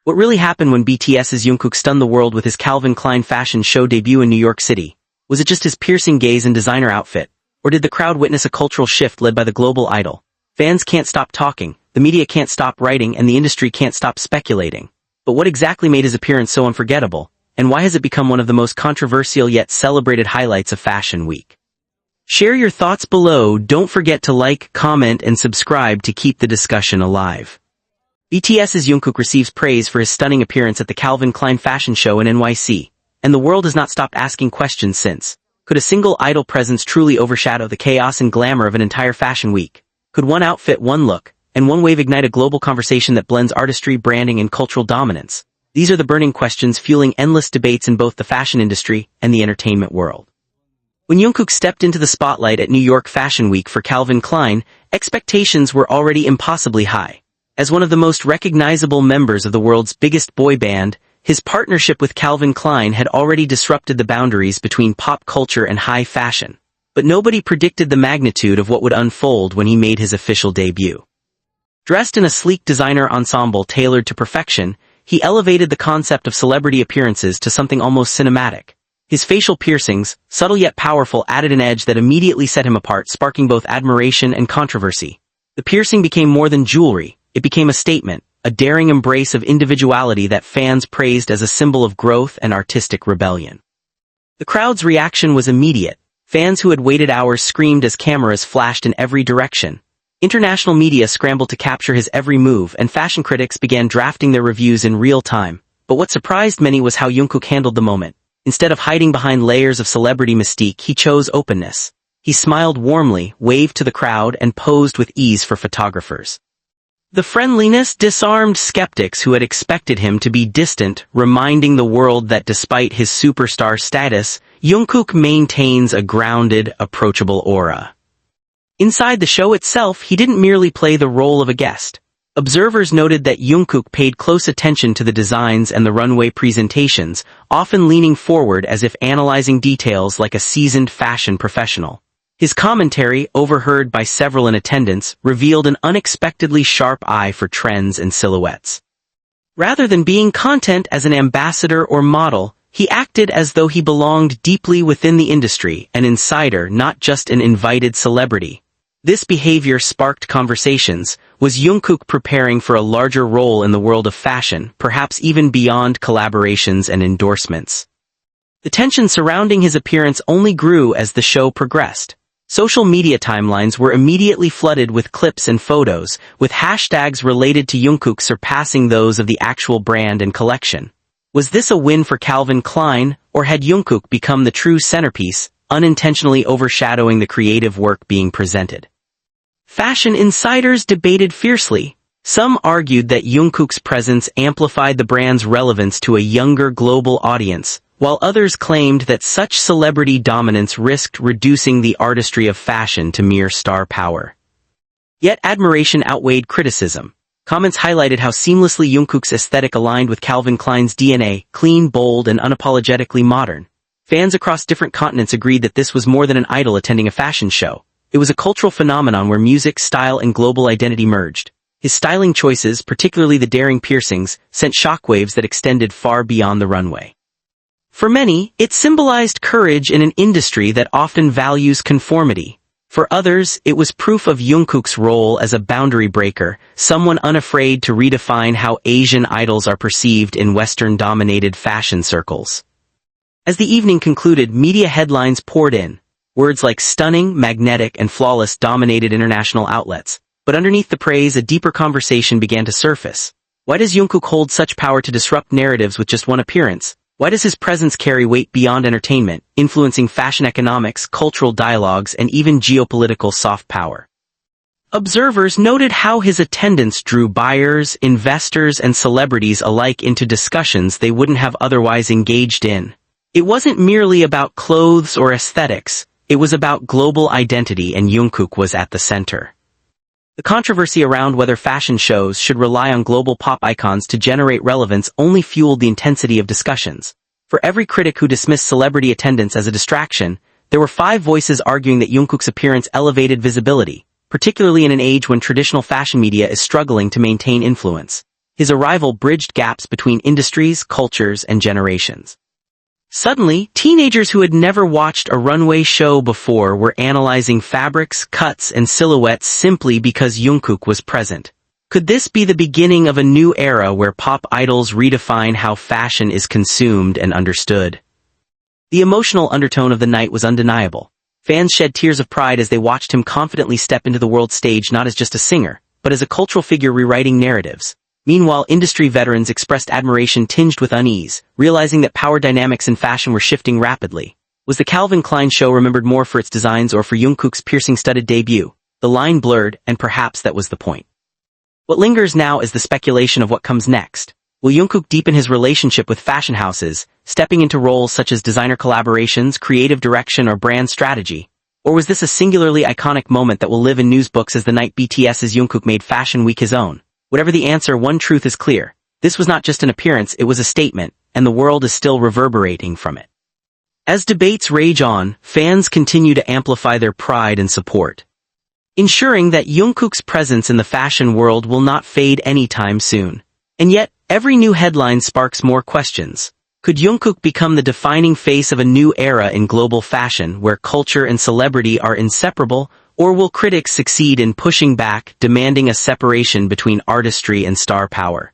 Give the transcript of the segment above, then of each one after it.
What really happened when BTS's Jungkook stunned the world with his Calvin Klein fashion show debut in New York City? Was it just his piercing gaze and designer outfit? Or did the crowd witness a cultural shift led by the global idol? Fans can't stop talking, the media can't stop writing, and the industry can't stop speculating. But what exactly made his appearance so unforgettable? And why has it become one of the most controversial yet celebrated highlights of Fashion Week? Share your thoughts below. Don't forget to like, comment, and subscribe to keep the discussion alive. BTS's Jungkook receives praise for his stunning appearance at the Calvin Klein fashion show in NYC, and the world has not stopped asking questions since. Could a single idol presence truly overshadow the chaos and glamour of an entire fashion week? Could one outfit, one look, and one wave ignite a global conversation that blends artistry, branding, and cultural dominance? These are the burning questions fueling endless debates in both the fashion industry and the entertainment world. When Jungkook stepped into the spotlight at New York Fashion Week for Calvin Klein, expectations were already impossibly high. As one of the most recognizable members of the world's biggest boy band, his partnership with Calvin Klein had already disrupted the boundaries between pop culture and high fashion. But nobody predicted the magnitude of what would unfold when he made his official debut. Dressed in a sleek designer ensemble tailored to perfection, he elevated the concept of celebrity appearances to something almost cinematic. His facial piercings, subtle yet powerful, added an edge that immediately set him apart, sparking both admiration and controversy. The piercing became more than jewelry. It became a statement, a daring embrace of individuality that fans praised as a symbol of growth and artistic rebellion. The crowd's reaction was immediate. Fans who had waited hours screamed as cameras flashed in every direction. International media scrambled to capture his every move, and fashion critics began drafting their reviews in real time. But what surprised many was how Jungkook handled the moment. Instead of hiding behind layers of celebrity mystique, he chose openness. He smiled warmly, waved to the crowd, and posed with ease for photographers. The friendliness disarmed skeptics who had expected him to be distant, reminding the world that despite his superstar status, Jungkook maintains a grounded, approachable aura. Inside the show itself, he didn't merely play the role of a guest. Observers noted that Jungkook paid close attention to the designs and the runway presentations, often leaning forward as if analyzing details like a seasoned fashion professional. His commentary, overheard by several in attendance, revealed an unexpectedly sharp eye for trends and silhouettes. Rather than being content as an ambassador or model, he acted as though he belonged deeply within the industry, an insider, not just an invited celebrity. This behavior sparked conversations. Was Jungkook preparing for a larger role in the world of fashion, perhaps even beyond collaborations and endorsements? The tension surrounding his appearance only grew as the show progressed. Social media timelines were immediately flooded with clips and photos, with hashtags related to Jungkook surpassing those of the actual brand and collection. Was this a win for Calvin Klein, or had Jungkook become the true centerpiece, unintentionally overshadowing the creative work being presented? Fashion insiders debated fiercely. Some argued that Jungkook's presence amplified the brand's relevance to a younger global audience, while others claimed that such celebrity dominance risked reducing the artistry of fashion to mere star power. Yet admiration outweighed criticism. Comments highlighted how seamlessly Jungkook's aesthetic aligned with Calvin Klein's DNA, clean, bold, and unapologetically modern. Fans across different continents agreed that this was more than an idol attending a fashion show. It was a cultural phenomenon where music, style, and global identity merged. His styling choices, particularly the daring piercings, sent shockwaves that extended far beyond the runway. For many, it symbolized courage in an industry that often values conformity. For others, it was proof of Jungkook's role as a boundary breaker, someone unafraid to redefine how Asian idols are perceived in Western-dominated fashion circles. As the evening concluded, media headlines poured in. Words like stunning, magnetic, and flawless dominated international outlets. But underneath the praise, a deeper conversation began to surface. Why does Jungkook hold such power to disrupt narratives with just one appearance? Why does his presence carry weight beyond entertainment, influencing fashion economics, cultural dialogues, and even geopolitical soft power? Observers noted how his attendance drew buyers, investors, and celebrities alike into discussions they wouldn't have otherwise engaged in. It wasn't merely about clothes or aesthetics, it was about global identity, and Jungkook was at the center. The controversy around whether fashion shows should rely on global pop icons to generate relevance only fueled the intensity of discussions. For every critic who dismissed celebrity attendance as a distraction, there were 5 voices arguing that Jungkook's appearance elevated visibility, particularly in an age when traditional fashion media is struggling to maintain influence. His arrival bridged gaps between industries, cultures, and generations. Suddenly, teenagers who had never watched a runway show before were analyzing fabrics, cuts, and silhouettes simply because Jungkook was present. Could this be the beginning of a new era where pop idols redefine how fashion is consumed and understood? The emotional undertone of the night was undeniable. Fans shed tears of pride as they watched him confidently step into the world stage not as just a singer, but as a cultural figure rewriting narratives. Meanwhile, industry veterans expressed admiration tinged with unease, realizing that power dynamics in fashion were shifting rapidly. Was the Calvin Klein show remembered more for its designs or for Jungkook's piercing-studded debut? The line blurred, and perhaps that was the point. What lingers now is the speculation of what comes next. Will Jungkook deepen his relationship with fashion houses, stepping into roles such as designer collaborations, creative direction, or brand strategy? Or was this a singularly iconic moment that will live in news books as the night BTS's Jungkook made Fashion Week his own? Whatever the answer, one truth is clear. This was not just an appearance, it was a statement, and the world is still reverberating from it. As debates rage on, fans continue to amplify their pride and support, ensuring that Jungkook's presence in the fashion world will not fade anytime soon. And yet, every new headline sparks more questions. Could Jungkook become the defining face of a new era in global fashion where culture and celebrity are inseparable? Or will critics succeed in pushing back, demanding a separation between artistry and star power?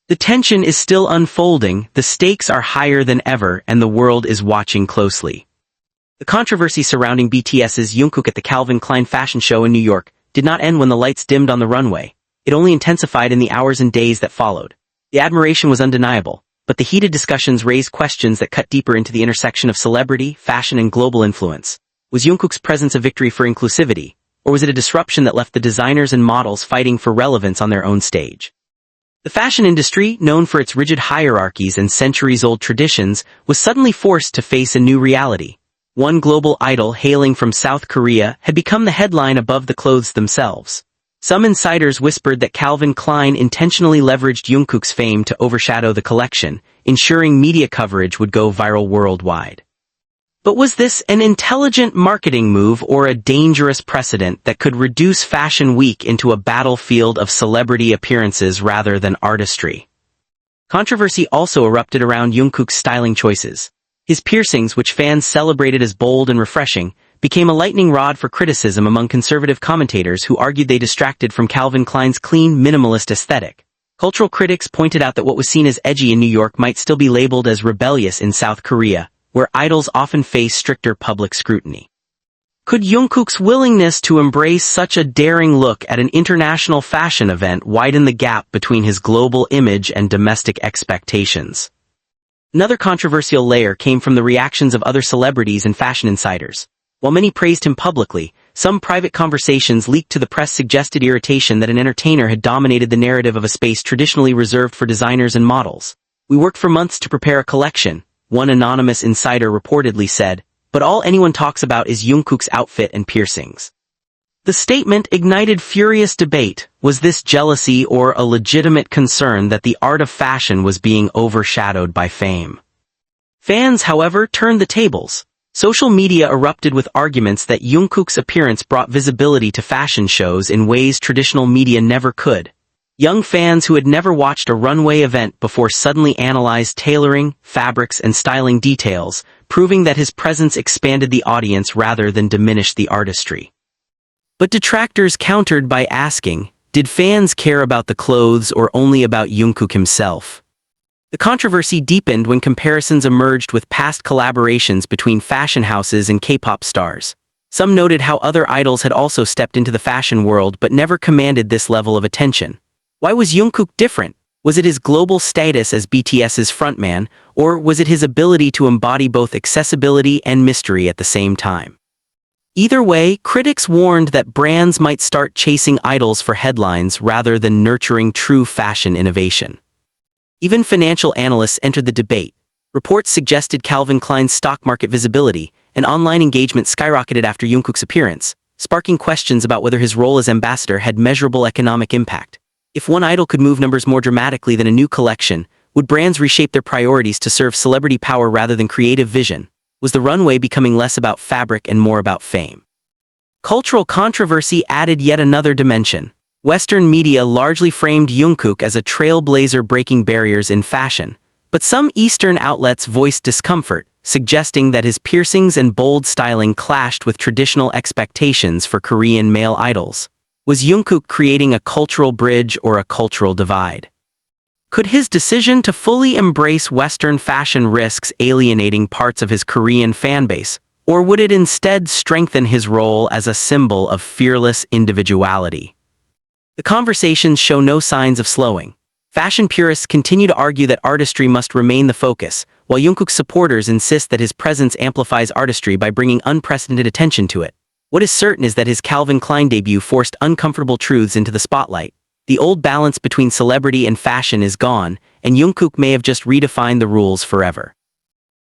The tension is still unfolding, the stakes are higher than ever, and the world is watching closely. The controversy surrounding BTS's Jungkook at the Calvin Klein fashion show in New York did not end when the lights dimmed on the runway. It only intensified in the hours and days that followed. The admiration was undeniable, but the heated discussions raised questions that cut deeper into the intersection of celebrity, fashion, and global influence. Was Jungkook's presence a victory for inclusivity, or was it a disruption that left the designers and models fighting for relevance on their own stage? The fashion industry, known for its rigid hierarchies and centuries-old traditions, was suddenly forced to face a new reality. One global idol hailing from South Korea had become the headline above the clothes themselves. Some insiders whispered that Calvin Klein intentionally leveraged Jungkook's fame to overshadow the collection, ensuring media coverage would go viral worldwide. But was this an intelligent marketing move or a dangerous precedent that could reduce Fashion Week into a battlefield of celebrity appearances rather than artistry? Controversy also erupted around Jungkook's styling choices. His piercings, which fans celebrated as bold and refreshing, became a lightning rod for criticism among conservative commentators who argued they distracted from Calvin Klein's clean, minimalist aesthetic. Cultural critics pointed out that what was seen as edgy in New York might still be labeled as rebellious in South Korea, where idols often face stricter public scrutiny. Could Jungkook's willingness to embrace such a daring look at an international fashion event widen the gap between his global image and domestic expectations? Another controversial layer came from the reactions of other celebrities and fashion insiders. While many praised him publicly, some private conversations leaked to the press suggested irritation that an entertainer had dominated the narrative of a space traditionally reserved for designers and models. "We worked for months to prepare a collection," one anonymous insider reportedly said, "but all anyone talks about is Jungkook's outfit and piercings." The statement ignited furious debate. Was this jealousy or a legitimate concern that the art of fashion was being overshadowed by fame? Fans, however, turned the tables. Social media erupted with arguments that Jungkook's appearance brought visibility to fashion shows in ways traditional media never could. Young fans who had never watched a runway event before suddenly analyzed tailoring, fabrics, and styling details, proving that his presence expanded the audience rather than diminished the artistry. But detractors countered by asking, did fans care about the clothes or only about Jungkook himself? The controversy deepened when comparisons emerged with past collaborations between fashion houses and K-pop stars. Some noted how other idols had also stepped into the fashion world but never commanded this level of attention. Why was Jungkook different? Was it his global status as BTS's frontman, or was it his ability to embody both accessibility and mystery at the same time? Either way, critics warned that brands might start chasing idols for headlines rather than nurturing true fashion innovation. Even financial analysts entered the debate. Reports suggested Calvin Klein's stock market visibility and online engagement skyrocketed after Jungkook's appearance, sparking questions about whether his role as ambassador had measurable economic impact. If one idol could move numbers more dramatically than a new collection, would brands reshape their priorities to serve celebrity power rather than creative vision? Was the runway becoming less about fabric and more about fame? Cultural controversy added yet another dimension. Western media largely framed Jungkook as a trailblazer breaking barriers in fashion, but some Eastern outlets voiced discomfort, suggesting that his piercings and bold styling clashed with traditional expectations for Korean male idols. Was Jungkook creating a cultural bridge or a cultural divide? Could his decision to fully embrace Western fashion risks alienating parts of his Korean fanbase, or would it instead strengthen his role as a symbol of fearless individuality? The conversations show no signs of slowing. Fashion purists continue to argue that artistry must remain the focus, while Jungkook's supporters insist that his presence amplifies artistry by bringing unprecedented attention to it. What is certain is that his Calvin Klein debut forced uncomfortable truths into the spotlight. The old balance between celebrity and fashion is gone, and Jungkook may have just redefined the rules forever.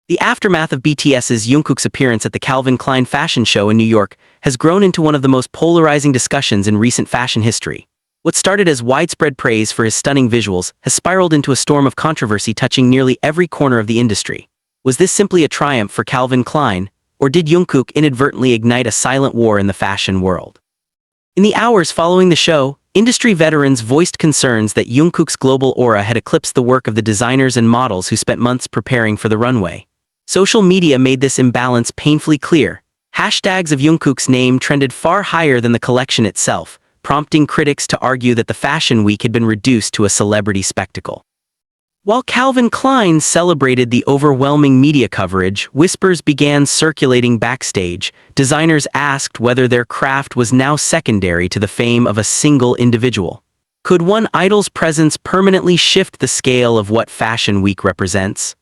The aftermath of BTS's Jungkook's appearance at the Calvin Klein fashion show in New York has grown into one of the most polarizing discussions in recent fashion history. What started as widespread praise for his stunning visuals has spiraled into a storm of controversy touching nearly every corner of the industry. Was this simply a triumph for Calvin Klein, or did Jungkook inadvertently ignite a silent war in the fashion world? In the hours following the show, industry veterans voiced concerns that Jungkook's global aura had eclipsed the work of the designers and models who spent months preparing for the runway. Social media made this imbalance painfully clear. Hashtags of Jungkook's name trended far higher than the collection itself, prompting critics to argue that the fashion week had been reduced to a celebrity spectacle. While Calvin Klein celebrated the overwhelming media coverage, whispers began circulating backstage. Designers asked whether their craft was now secondary to the fame of a single individual. Could one idol's presence permanently shift the scale of what Fashion Week represents?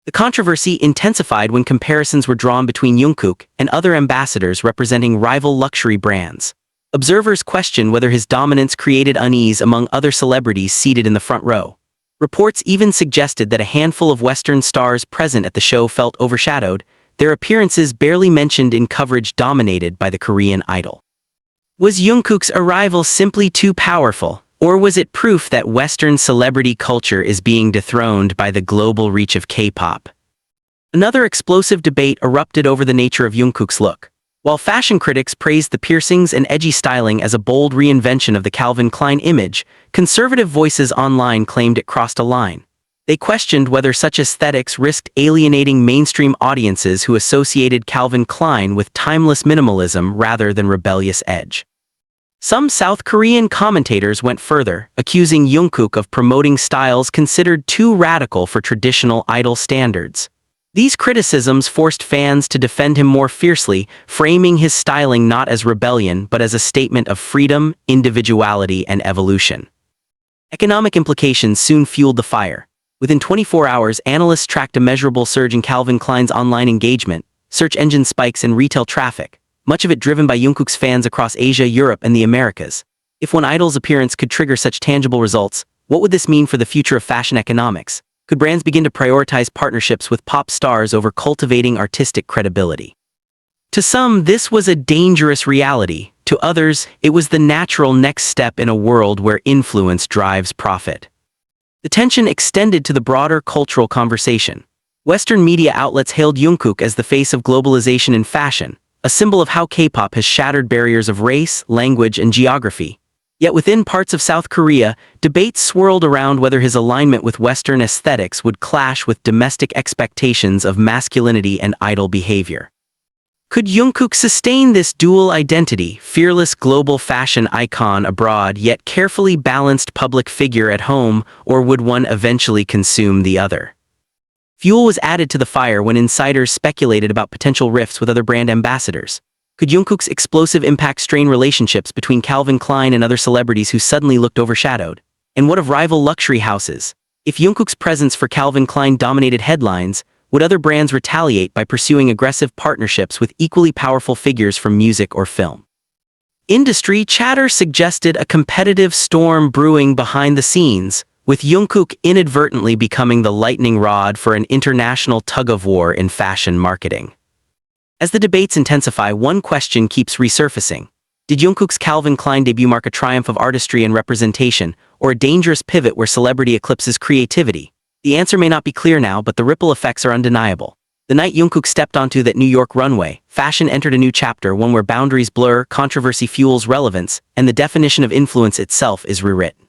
The controversy intensified when comparisons were drawn between Jungkook and other ambassadors representing rival luxury brands. Observers questioned whether his dominance created unease among other celebrities seated in the front row. Reports even suggested that a handful of Western stars present at the show felt overshadowed, their appearances barely mentioned in coverage dominated by the Korean idol. Was Jungkook's arrival simply too powerful, or was it proof that Western celebrity culture is being dethroned by the global reach of K-pop? Another explosive debate erupted over the nature of Jungkook's look. While fashion critics praised the piercings and edgy styling as a bold reinvention of the Calvin Klein image, conservative voices online claimed it crossed a line. They questioned whether such aesthetics risked alienating mainstream audiences who associated Calvin Klein with timeless minimalism rather than rebellious edge. Some South Korean commentators went further, accusing Jungkook of promoting styles considered too radical for traditional idol standards. These criticisms forced fans to defend him more fiercely, framing his styling not as rebellion but as a statement of freedom, individuality, and evolution. Economic implications soon fueled the fire. Within 24 hours, analysts tracked a measurable surge in Calvin Klein's online engagement, search engine spikes, and retail traffic, much of it driven by Jungkook's fans across Asia, Europe, and the Americas. If one idol's appearance could trigger such tangible results, what would this mean for the future of fashion economics? Could brands begin to prioritize partnerships with pop stars over cultivating artistic credibility? To some, this was a dangerous reality. To others, it was the natural next step in a world where influence drives profit. The tension extended to the broader cultural conversation. Western media outlets hailed Jungkook as the face of globalization in fashion, a symbol of how K-pop has shattered barriers of race, language, and geography. Yet within parts of South Korea, debates swirled around whether his alignment with Western aesthetics would clash with domestic expectations of masculinity and idol behavior. Could Jungkook sustain this dual identity, fearless global fashion icon abroad yet carefully balanced public figure at home, or would one eventually consume the other? Fuel was added to the fire when insiders speculated about potential rifts with other brand ambassadors. Could Jungkook's explosive impact strain relationships between Calvin Klein and other celebrities who suddenly looked overshadowed? And what of rival luxury houses? If Jungkook's presence for Calvin Klein dominated headlines, would other brands retaliate by pursuing aggressive partnerships with equally powerful figures from music or film? Industry chatter suggested a competitive storm brewing behind the scenes, with Jungkook inadvertently becoming the lightning rod for an international tug-of-war in fashion marketing. As the debates intensify, one question keeps resurfacing. Did Jungkook's Calvin Klein debut mark a triumph of artistry and representation, or a dangerous pivot where celebrity eclipses creativity? The answer may not be clear now, but the ripple effects are undeniable. The The night Jungkook stepped onto that New York runway, fashion entered a new chapter, one where boundaries blur, controversy fuels relevance, and the definition of influence itself is rewritten.